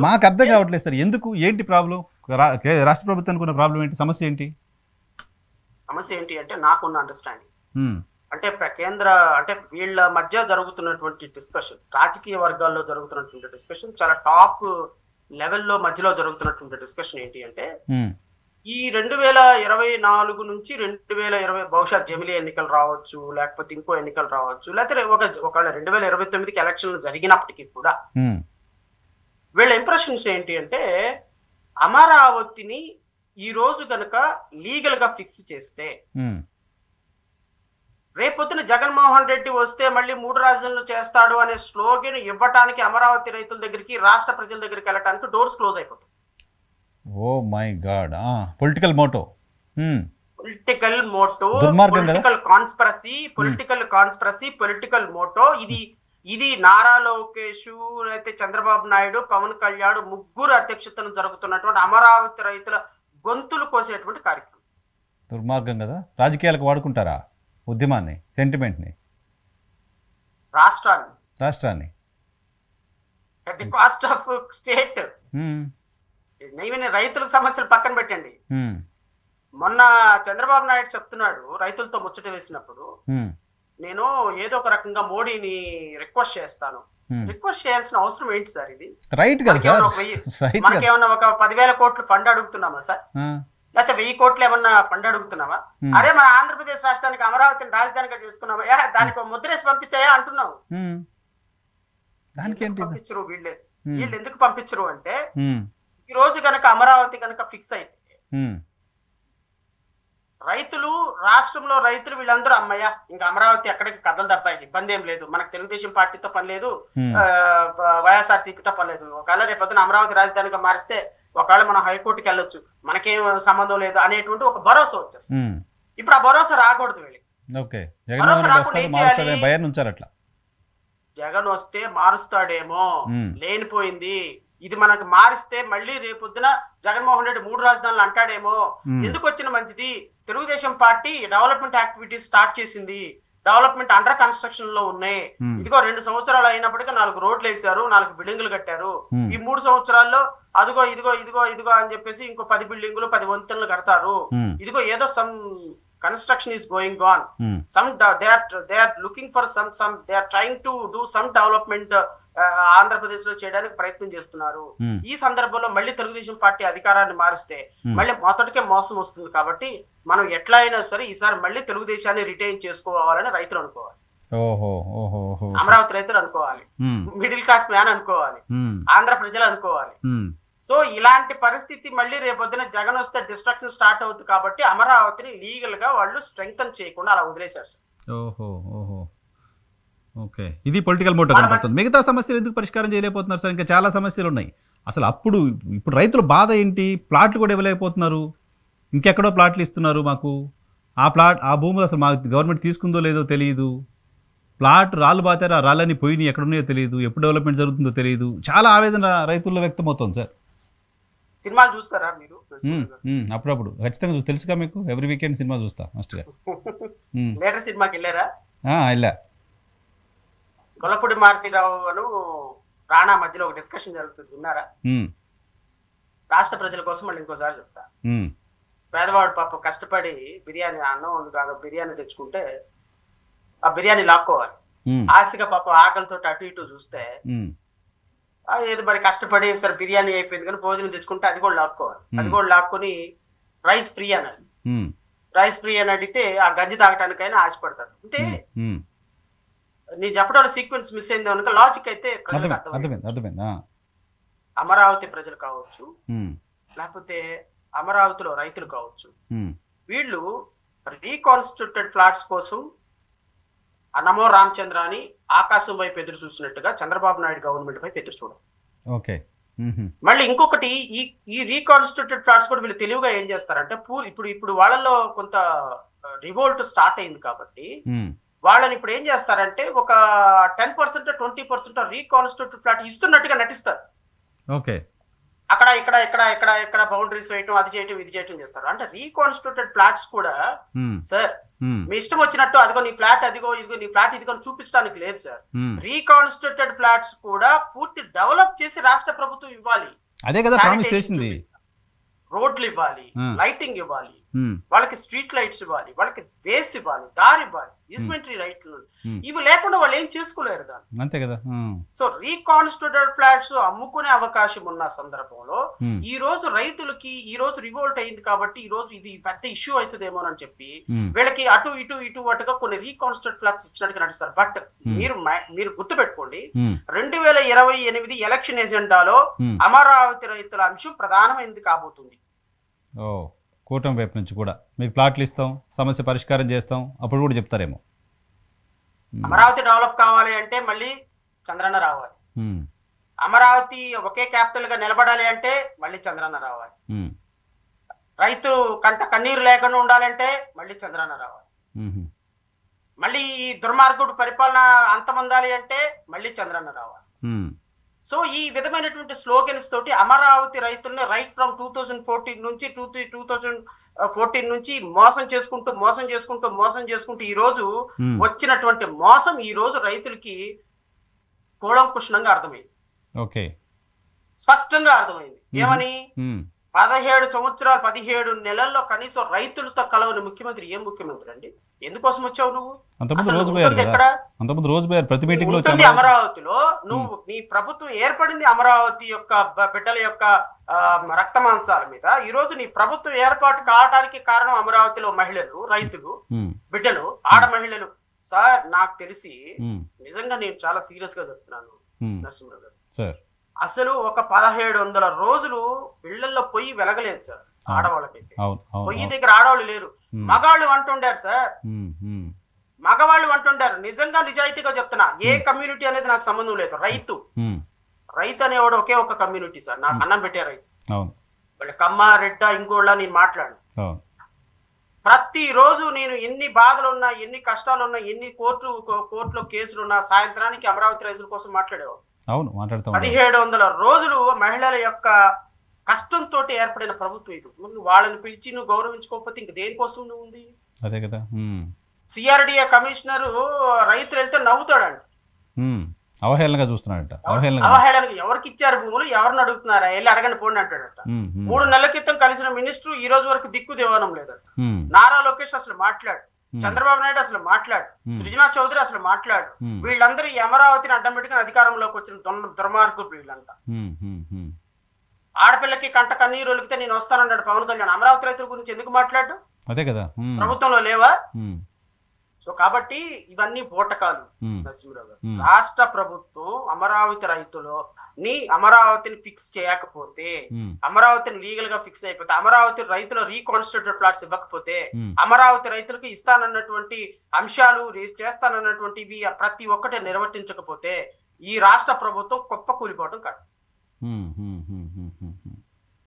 మాకు అర్థం కావట్లేదు సార్, ఎందుకు, ఏంటి ప్రాబ్లం? రాష్ట్ర ప్రభుత్వానికి ఉన్న ప్రాబ్లం ఏంటి, సమస్య ఏంటి? సమస్య ఏంటి అంటే నాకున్న అండర్స్టాండింగ్ అంటే కేంద్ర అంటే వీళ్ళ మధ్య జరుగుతున్నటువంటి డిస్కషన్, రాజకీయ వర్గాల్లో జరుగుతున్నటువంటి డిస్కషన్, చాలా టాప్ లెవెల్లో మధ్యలో జరుగుతున్నటువంటి డిస్కషన్ ఏంటి అంటే ఈ 2024 నుంచి 2020 బహుశా జమిలీ ఎన్నికలు రావచ్చు, లేకపోతే ఇంకో ఎన్నికలు రావచ్చు, లేకపోతే ఒకవేళ 2029కి ఎలక్షన్లు జరిగినప్పటికీ కూడా వీళ్ళ ఇంప్రెషన్స్ ఏంటి అంటే అమరావతిని ఈ రోజు గనక లీగల్ గా ఫిక్స్ చేస్తే రేపొద్దున జగన్మోహన్ రెడ్డి వస్తే మళ్ళీ 3 రాజధానులు చేస్తాడు అనే స్లోగన్ ఇవ్వటానికి అమరావతి రైతుల దగ్గరికి, రాష్ట్ర ప్రజల దగ్గరికి వెళ్ళడానికి డోర్స్ క్లోజ్ అయిపోతాయి. Oh my god, political motto, political motto ఇది నారా లోకేష్, అయితే చంద్రబాబు నాయుడు, పవన్ కళ్యాణ్ ముగ్గురు అధ్యక్షతను జరుగుతున్నటువంటి అమరావతి రైతుల గొంతులు కోసేటువంటి కార్యక్రమం. దుర్మార్గం కదా. రాజకీయాలకు వాడుకుంటారా ఉద్యమాన్ని, సెంటిమెంట్ని, రాష్ట్రాన్ని at the cost of state. రైతుల సమస్యలు పక్కన పెట్టండి. మొన్న చంద్రబాబు నాయుడు చెప్తున్నాడు, రైతులతో ముచ్చట వేసినప్పుడు, నేను ఏదో ఒక రకంగా మోడీని రిక్వెస్ట్ చేస్తాను. రిక్వెస్ట్ చేయాల్సిన అవసరం ఏంటి సార్? ఇది రైట్ కదా. మనకేమన్నా ఒక 10,000 కోట్లు ఫండ్ అడుగుతున్నామా సార్? లేకపోతే 1000 కోట్లు ఏమన్నా ఫండ్ అడుగుతున్నావా? అరే మన ఆంధ్రప్రదేశ్ రాష్ట్రానికి అమరావతిని రాజధానిగా చేసుకున్నావా, దానికి ముద్రేసి పంపించాయా అంటున్నావు. పంపించరు వీళ్ళు ఎందుకు పంపించరు అంటే ఈ రోజు గనక అమరావతి గనక ఫిక్స్ అయితే రైతులు, రాష్ట్రంలో రైతులు వీళ్ళందరూ అమ్మయ్య ఇంకా అమరావతి ఎక్కడికి కథలు తప్పాయి, ఇబ్బంది ఏం లేదు, మనకు తెలుగుదేశం పార్టీతో పని లేదు, వైఎస్ఆర్సీపీతో పని లేదు, ఒకవేళ రేపొద్దున అమరావతి రాజధానిగా మారిస్తే ఒకవేళ మనం హైకోర్టుకి వెళ్ళొచ్చు, మనకేం సంబంధం లేదు అనేటువంటి ఒక భరోసా వచ్చేస్తుంది. ఇప్పుడు ఆ భరోసా రాకూడదు వీళ్ళకి. భరోసా రాకుండా ఏం చేయాలి? జగన్ వస్తే మారుస్తాడేమో, లేనిపోయింది ఇది మనకు మారిస్తే మళ్ళీ రేపొద్దున జగన్మోహన్ రెడ్డి 3 రాజధానులు అంటాడేమో. ఎందుకు వచ్చిన మంచిది, Telugu Desam party development activities start చేసింది, డెవలప్మెంట్ అండర్ కన్స్ట్రక్షన్ లో ఉన్నాయి. ఇదిగో 2 సంవత్సరాలు అయినప్పటికీ 4 రోడ్లు వేసారు, 4 బిల్డింగులు కట్టారు. ఈ 3 సంవత్సరాల్లో అదిగో ఇదిగో ఇదిగో ఇదిగో అని చెప్పేసి ఇంకో 10 బిల్డింగులు 10 వంతెనలు కడతారు. ఇదిగో ఏదో some construction is going on. They are looking for they are trying to do some development Andhra Pradesh లో చేయడానికి ప్రయత్నం చేస్తున్నారు. ఈ సందర్భంలో మళ్ళీ తెలుగుదేశం పార్టీ అధికారాన్ని మారిస్తే మళ్ళీ మొదటికే మోసం వస్తుంది. కాబట్టి మనం ఎట్లా అయినా సరే ఈసారి మళ్ళీ తెలుగుదేశాన్ని రిటైన్ చేసుకోవాలని రైతులు అనుకోవాలి, అమరావతి రైతులు అనుకోవాలి, మిడిల్ క్లాస్ మ్యాన్ అనుకోవాలి, ఆంధ్ర ప్రజలు అనుకోవాలి. సో ఇలాంటి పరిస్థితి మళ్ళీ రేపొద్దున జగన్ వస్తే డిస్ట్రక్షన్ స్టార్ట్ అవుతుంది. కాబట్టి అమరావతిని లీగల్ గా వాళ్ళు స్ట్రెంగ్తన్ చేయకుండా అలా వదిలేశారు సార్. ఓకే, ఇది పొలిటికల్ మోటో కనపడుతుంది. మిగతా సమస్యలు ఎందుకు పరిష్కారం చేయలేకపోతున్నారు సార్? ఇంకా చాలా సమస్యలు ఉన్నాయి. అసలు ఇప్పుడు రైతుల బాధ ఏంటి? ప్లాట్లు కూడా ఇవ్వలేకపోతున్నారు, ఇంకెక్కడో ప్లాట్లు ఇస్తున్నారు మాకు. ఆ భూములు అసలు మాకు గవర్నమెంట్ తీసుకుందో లేదో తెలియదు. ప్లాట్ రాళ్ళు బాతారు, ఆ రాళ్ళని పోయినాయి, ఎక్కడున్నాయో తెలియదు, ఎప్పుడు డెవలప్మెంట్ జరుగుతుందో తెలియదు. చాలా ఆవేదన రైతుల్లో వ్యక్తమవుతుంది సార్. సినిమాలు చూస్తారా మీరు? అప్పుడప్పుడు ఖచ్చితంగా తెలుసుగా మీకు, ఎవ్రీ వీకెండ్ సినిమా చూస్తా మస్ట్గా. లేటర్ సినిమాకి వెళ్ళారా? వెళ్ళా. గొల్లపూడి మారుతీరావు అను రాణా మధ్యలో ఒక డిస్కషన్ జరుగుతుంది, విన్నారా? రాష్ట్ర ప్రజల కోసం మళ్ళీ ఇంకోసారి చెప్తా. పేదవాడు పాప కష్టపడి బిర్యానీ, అన్నం కాదు బిర్యానీ తెచ్చుకుంటే ఆ బిర్యానీ లాక్కోవాలి. ఆశగా పాప ఆకలితో అటు ఇటు చూస్తే ఏదో మరి కష్టపడి సరే బిర్యానీ అయిపోయింది కానీ భోజనం తెచ్చుకుంటే అది కూడా లాక్కోవాలి. అది కూడా లాక్కొని రైస్ ఫ్రీ అనాలి. రైస్ ఫ్రీ అని అడిగితే ఆ గంజి తాగటానికైనా ఆశపడతాడు. అంటే నీ చెప్పడం సీక్వెన్స్ మిస్ అయింది కనుక లాజిక్ అయితే అర్థమైంది. అమరావతి ప్రజలు కావచ్చు, లేకపోతే అమరావతిలో రైతులు కావచ్చు, వీళ్ళు రీకాన్స్టిట్యూటెడ్ ఫ్లాట్స్ కోసం నమో రామచంద్ర అని ఆకాశం వైపు ఎదురు చూసినట్టుగా చంద్రబాబు నాయుడు గవర్నమెంట్ వైపు ఎదురు చూడడం. మళ్ళీ ఇంకొకటి, ఈ రీకాన్స్టిట్యూటెడ్ ఫ్లాట్స్ కూడా వీళ్ళు తెలివిగా ఏం చేస్తారంటే ఇప్పుడు వాళ్ళలో కొంత రివోల్ట్ స్టార్ట్ అయింది కాబట్టి వాళ్ళని ఇప్పుడు ఏం చేస్తారంటే ఒక 10% 20% రీకాన్స్టిట్యూటెడ్ ఫ్లాట్ ఇస్తున్నట్టుగా నటిస్తారు. అక్కడ ఎక్కడ ఎక్కడ ఎక్కడ ఎక్కడ బౌండరీస్ వేయటం, అది చేయటం, ఇది చేయటం చేస్తారు. అంటే రీకాన్స్టిట్యూటెడ్ ఫ్లాట్స్ కూడా సార్ మీ ఇష్టం వచ్చినట్టు అదిగో నీ ఫ్లాట్, అదిగో ఇదిగో నీ ఫ్లాట్ ఇదిగో చూపించడానికి లేదు సార్. రీకాన్స్టిట్యూటెడ్ ఫ్లాట్స్ కూడా పూర్తి డెవలప్ చేసి రాష్ట్ర ప్రభుత్వం ఇవ్వాలి. అదే కదా ప్రామిస్ చేసింది. రోడ్లు ఇవ్వాలి, లైటింగ్ ఇవ్వాలి, వాళ్ళకి స్ట్రీట్ లైట్స్ ఇవ్వాలి, వాళ్ళకి బేస్ ఇవ్వాలి, దారి ఇవ్వాలి, ఈస్మెంటరీ రైట్లు ఇవి లేకుండా వాళ్ళు ఏం చేసుకోలేరు దాన్ని. అంతే కదా. సో రీకాన్స్టిట్యూటెడ్ ఫ్లాట్స్ అమ్ముకునే అవకాశం ఉన్న సందర్భంలో ఈ రోజు రైతులకి ఈ రోజు రివోల్ట్ అయింది కాబట్టి ఈ రోజు ఇది పెద్ద ఇష్యూ అవుతుందేమో అని చెప్పి వీళ్ళకి అటు ఇటు ఇటు అటుగా కొన్ని రీకాన్స్టిట్యూట్ ఫ్లాట్స్ ఇచ్చినట్టుగా నడుస్తారు. బట్ మీరు గుర్తుపెట్టుకోండి, 2028 ఎలక్షన్ ఎజెండాలో అమరావతి రైతుల అంశం ప్రధానమైనది కాబోతుంది. కూటమి వైపు నుంచి కూడా మీకు ప్లాట్లు ఇస్తాం, సమస్య పరిష్కారం చేస్తాం, అప్పుడు కూడా చెప్తారేమో. అమరావతి డెవలప్ కావాలి అంటే మళ్ళీ చంద్రన్న రావాలి. అమరావతి ఒకే క్యాపిటల్ గా నిలబడాలి అంటే మళ్ళీ చంద్రన్న రావాలి. రైతు కంట కన్నీరు లేకుండా ఉండాలంటే మళ్ళీ చంద్రన్న రావాలి. మళ్ళీ ఈ దుర్మార్గుడు పరిపాలన అంతమొందాలి అంటే మళ్ళీ చంద్రన్న రావాలి. సో ఈ విధమైనటువంటి స్లోగన్స్ తోటి అమరావతి రైతుల్ని రైట్ ఫ్రమ్ 2014 నుంచి 2014 నుంచి మోసం చేసుకుంటూ ఈ రోజు వచ్చినటువంటి మోసం ఈ రోజు రైతులకి కూలంకుషంగా అర్థమైంది. ఓకే, స్పష్టంగా అర్థమైంది. ఏమని 17 సంవత్సరాలు 17 నెలల్లో కనీసం రైతులతో కలవని ముఖ్యమంత్రి ఏం ముఖ్యమంత్రి అండి? ఎందుకోసం వచ్చావు నువ్వు? ఉంటుంది అమరావతిలో. నువ్వు నీ ప్రభుత్వం ఏర్పడింది అమరావతి యొక్క బిడ్డల యొక్క రక్త మాంసాల మీద. ఈ రోజు నీ ప్రభుత్వం ఏర్పాటు కావడానికి కారణం అమరావతిలో మహిళలు, రైతులు, బిడ్డలు, ఆడ మహిళలు. సార్ నాకు తెలిసి నిజంగా నేను చాలా సీరియస్ గా చెప్తున్నాను నరసింహరావు గారు, అసలు ఒక 1700 రోజులు ఇళ్లలో పొయ్యి వెలగలేదు సార్ ఆడవాళ్ళకైతే. పొయ్యి దగ్గర ఆడవాళ్ళు లేరు, మగాళ్ళు అంటుండారు సార్, మగవాళ్ళు అంటుండారు. నిజంగా నిజాయితీగా చెప్తున్నా, ఏ కమ్యూనిటీ అనేది నాకు సంబంధం లేదు. రైతు అనేవాడు ఒకే ఒక కమ్యూనిటీ సార్, నాకు అన్నం పెట్టే రైతు. వాళ్ళ కమ్మ, రెడ్డ, ఇంకోళ్ళ నేను మాట్లాడు. ప్రతి రోజు నేను ఎన్ని బాధలున్నా, ఎన్ని కష్టాలున్నా, ఎన్ని కోర్టులో కేసులున్నా సాయంత్రానికి అమరావతి రైతుల కోసం మాట్లాడేవాడు. 1700 రోజులు మహిళల యొక్క కష్టంతో ఏర్పడిన ప్రభుత్వం ఇది. వాళ్ళని పిలిచి నువ్వు గౌరవించుకోకపోతే ఇంక దేనికోసం నువ్వు ఉంది? అదే కదా. సిఆర్డిఏ కమిషనర్ రైతులు వెళ్తే నవ్వుతాడంట, అవహేళనగా చూస్తున్నాడట. అవహేళనగా ఎవరికి ఇచ్చారు భూములు, ఎవరిని అడుగుతున్నారా, వెళ్ళి అడగని పోండి అంటాడట. 3 నెలల క్రితం కలిసిన మినిస్టర్ ఈ రోజు వరకు దిక్కు దేవనం లేదట. నారా లోకేష్ అసలు మాట్లాడు, చంద్రబాబు నాయుడు అసలు మాట్లాడు, సృజనా చౌదరి అసలు మాట్లాడు. వీళ్ళందరూ ఈ అమరావతిని అడ్డం పెట్టుకుని అధికారంలోకి వచ్చిన దుర్మార్గులు వీళ్ళంతా. ఆడపిల్లకి కంట కన్నీరు ఒలికితే నేను వస్తానన్నాడు పవన్ కళ్యాణ్. అమరావతి రైతుల గురించి ఎందుకు మాట్లాడు? అదే కదా, ప్రభుత్వంలో లేవా? సో కాబట్టి ఇవన్నీ బోటకాలు నరసింహరావు గారు. రాష్ట్ర ప్రభుత్వం అమరావతి రైతులు అమరావతిని ఫిక్స్ చేయకపోతే, అమరావతిని లీగల్ గా ఫిక్స్ అయిపోతే, అమరావతి రైతుల రీకాన్స్టిట్యూటెడ్ ఫ్లాట్స్ ఇవ్వకపోతే, అమరావతి రైతులకు ఇస్తానన్నటువంటి అంశాలు చేస్తానన్నటువంటివి ప్రతి ఒక్కటి నిర్వర్తించకపోతే ఈ రాష్ట్ర ప్రభుత్వం కుప్ప కూలిపోవటం కాదు.